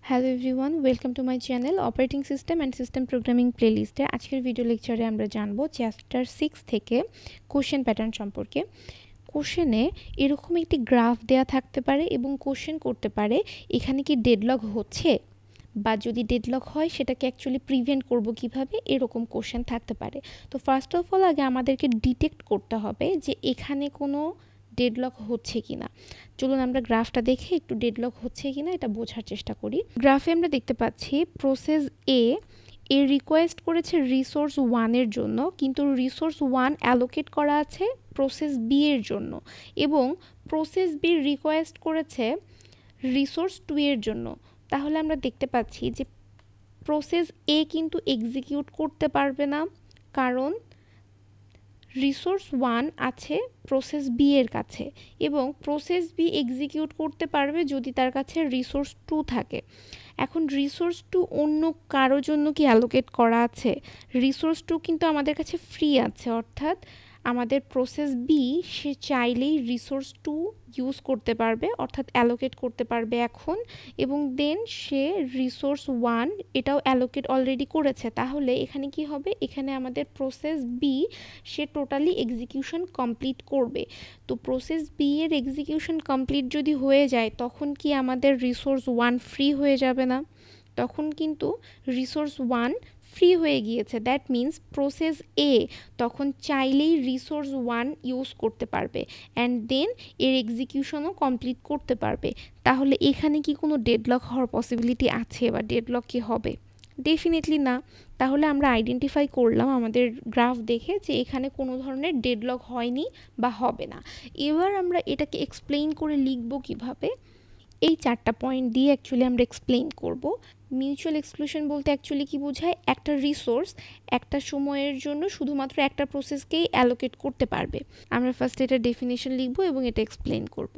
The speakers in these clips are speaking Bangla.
Hello everyone, welcome to my channel operating system and system programming প্লেলিস্টে। আজকের ভিডিও লেকচারে আমরা জানবো চ্যাপ্টার 6 থেকে কোশ্চেন প্যাটার্ন সম্পর্কে। কোশ্চেনে এরকম একটি গ্রাফ দেয়া থাকতে পারে এবং কোশ্চেন করতে পারে এখানে কি ডেডলক হচ্ছে, বা যদি ডেডলক হয় সেটাকে অ্যাকচুয়ালি প্রিভেন্ট করব কিভাবে, এরকম কোশ্চেন থাকতে পারে। তো ফার্স্ট অফ অল আগে আমাদেরকে ডিটেক্ট করতে হবে যে এখানে কোনো ডেডলক হচ্ছে কিনা। চলুন আমরা গ্রাফটা দেখে একটু ডেডলক হচ্ছে কিনা এটা বোঝার চেষ্টা করি। গ্রাফে আমরা দেখতে পাচ্ছি প্রসেস এ রিকোয়েস্ট করেছে রিসোর্স 1 এর জন্য, কিন্তু রিসোর্স 1 অ্যালোকেট করা আছে প্রসেস বি এর জন্য, এবং প্রসেস বি রিকোয়েস্ট করেছে রিসোর্স 2 এর জন্য। তাহলে আমরা দেখতে পাচ্ছি যে প্রসেস এ কিন্তু এক্সিকিউট করতে পারবে না, কারণ রিসোর্স 1 আছে প্রসেস বি এর কাছে, এবং প্রসেস বি এক্সিকিউট করতে পারবে যদি তার কাছে রিসোর্স 2 থাকে। এখন রিসোর্স 2 অন্য কারোর জন্য কি অ্যালোকেট করা আছে? রিসোর্স 2 কিন্তু আমাদের কাছে ফ্রি আছে, অর্থাৎ আমাদের প্রসেস বি সে চাইলেই রিসোর্স 2 ইউজ করতে পারবে, অর্থাৎ অ্যালোকেট করতে পারবে এখন, এবং দেন সে রিসোর্স 1 এটাও অ্যালোকেট অলরেডি করেছে। তাহলে এখানে কি হবে? এখানে আমাদের প্রসেস বি সে টোটালি এক্সিকিউশন কমপ্লিট করবে। তো প্রসেস বি এর এক্সিকিউশন কমপ্লিট যদি হয়ে যায় তখন কি আমাদের রিসোর্স 1 ফ্রি হয়ে যাবে না? তখন কিন্তু রিসোর্স 1 ফ্রি হয়ে গিয়েছে। দ্যাট মিন্স প্রসেস এ তখন চাইলেই রিসোর্স 1 ইউজ করতে পারবে, অ্যান্ড দেন এর এক্সিকিউশনও কমপ্লিট করতে পারবে। তাহলে এখানে কি কোনো ডেডলক হওয়ার পসিবিলিটি আছে, বা ডেডলক কি হবে? ডেফিনেটলি না। তাহলে আমরা আইডেন্টিফাই করলাম আমাদের গ্রাফ দেখে যে এখানে কোনো ধরনের ডেডলক হয়নি বা হবে না। এবার আমরা এটাকে এক্সপ্লেইন করে লিখব কিভাবে, এই 4টা পয়েন্ট দিয়ে অ্যাকচুয়ালি আমরা এক্সপ্লেইন করব। মিউচুয়াল এক্সক্লুশন বলতে অ্যাকচুয়ালি কি বোঝায়? একটা রিসোর্স একটা সময়ের জন্য শুধুমাত্র একটা প্রসেসকেই অ্যালোকেট করতে পারবে। আমরা ফার্স্ট এটা ডেফিনেশন লিখব এবং এটা এক্সপ্লেইন করব।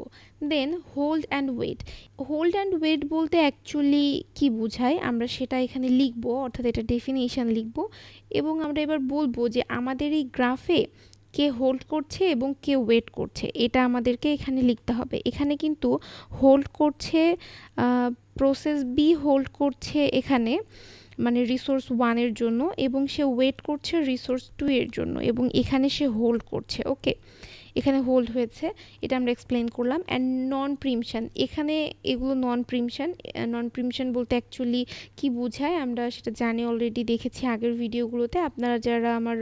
Then hold and wait. Hold and wait বলতে অ্যাকচুয়ালি কি বোঝায় আমরা সেটা এখানে লিখব, অর্থাৎ এটা ডেফিনেশন লিখব, এবং আমরা এবার বলবো যে আমাদের এই গ্রাফে কে হোল্ড করছে এবং কে ওয়েট করছে, এটা আমাদেরকে এখানে লিখতে হবে। এখানে কিন্তু হোল্ড করছে প্রসেস বি, হোল্ড করছে এখানে মানে রিসোর্স 1 এর জন্য, এবং সে ওয়েট করছে রিসোর্স 2 এর জন্য, এবং এখানে সে হোল্ড করছে। ওকে, এখানে হোল্ড হয়েছে, এটা আমরা এক্সপ্লেন করলাম। অ্যান্ড নন প্রিমশন, এখানে এগুলো নন প্রিমশন। নন প্রিমশন বলতে অ্যাকচুয়ালি কি বোঝায় আমরা সেটা জানি, অলরেডি দেখেছি আগের ভিডিওগুলোতে। আপনারা যারা আমার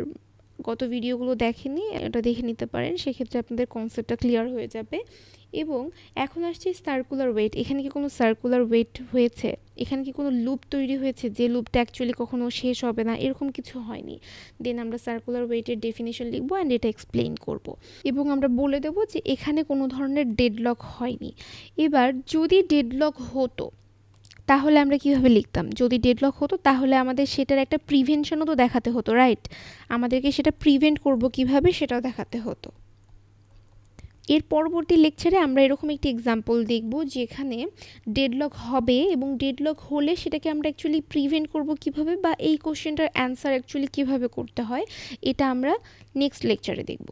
গত ভিডিওগুলো দেখেননি এটা দেখে নিতে পারেন, সেক্ষেত্রে আপনাদের কনসেপ্টটা ক্লিয়ার হয়ে যাবে। এবং এখন আসছে সার্কুলার ওয়েট। এখানে কি কোনো সার্কুলার ওয়েট হয়েছে? এখানে কি কোনো লুপ তৈরি হয়েছে যে লুপটা অ্যাকচুয়ালি কখনো শেষ হবে না? এরকম কিছু হয়নি। দেন আমরা সার্কুলার ওয়েটের ডেফিনেশন লিখব অ্যান্ড এটা এক্সপ্লেইন করব, এবং আমরা বলে দেব যে এখানে কোনো ধরনের ডেডলক হয়নি। এবার যদি ডেডলক হতো তাহলে আমরা কিভাবে লিখতাম? যদি ডেডলক হতো তাহলে আমাদের সেটার একটা প্রিভেনশনও তো দেখাতে হতো, রাইট? আমাদেরকে সেটা প্রিভেন্ট করব কিভাবে সেটাও দেখাতে হতো। এর পরবর্তী লেকচারে আমরা এরকম একটি এক্সাম্পল দেখব যেখানে ডেডলক হবে, এবং ডেডলক হলে সেটাকে আমরা অ্যাকচুয়ালি প্রিভেন্ট করব কিভাবে, বা এই কোশ্চেনটার অ্যান্সার অ্যাকচুয়ালি কিভাবে করতে হয়, এটা আমরা নেক্সট লেকচারে দেখব।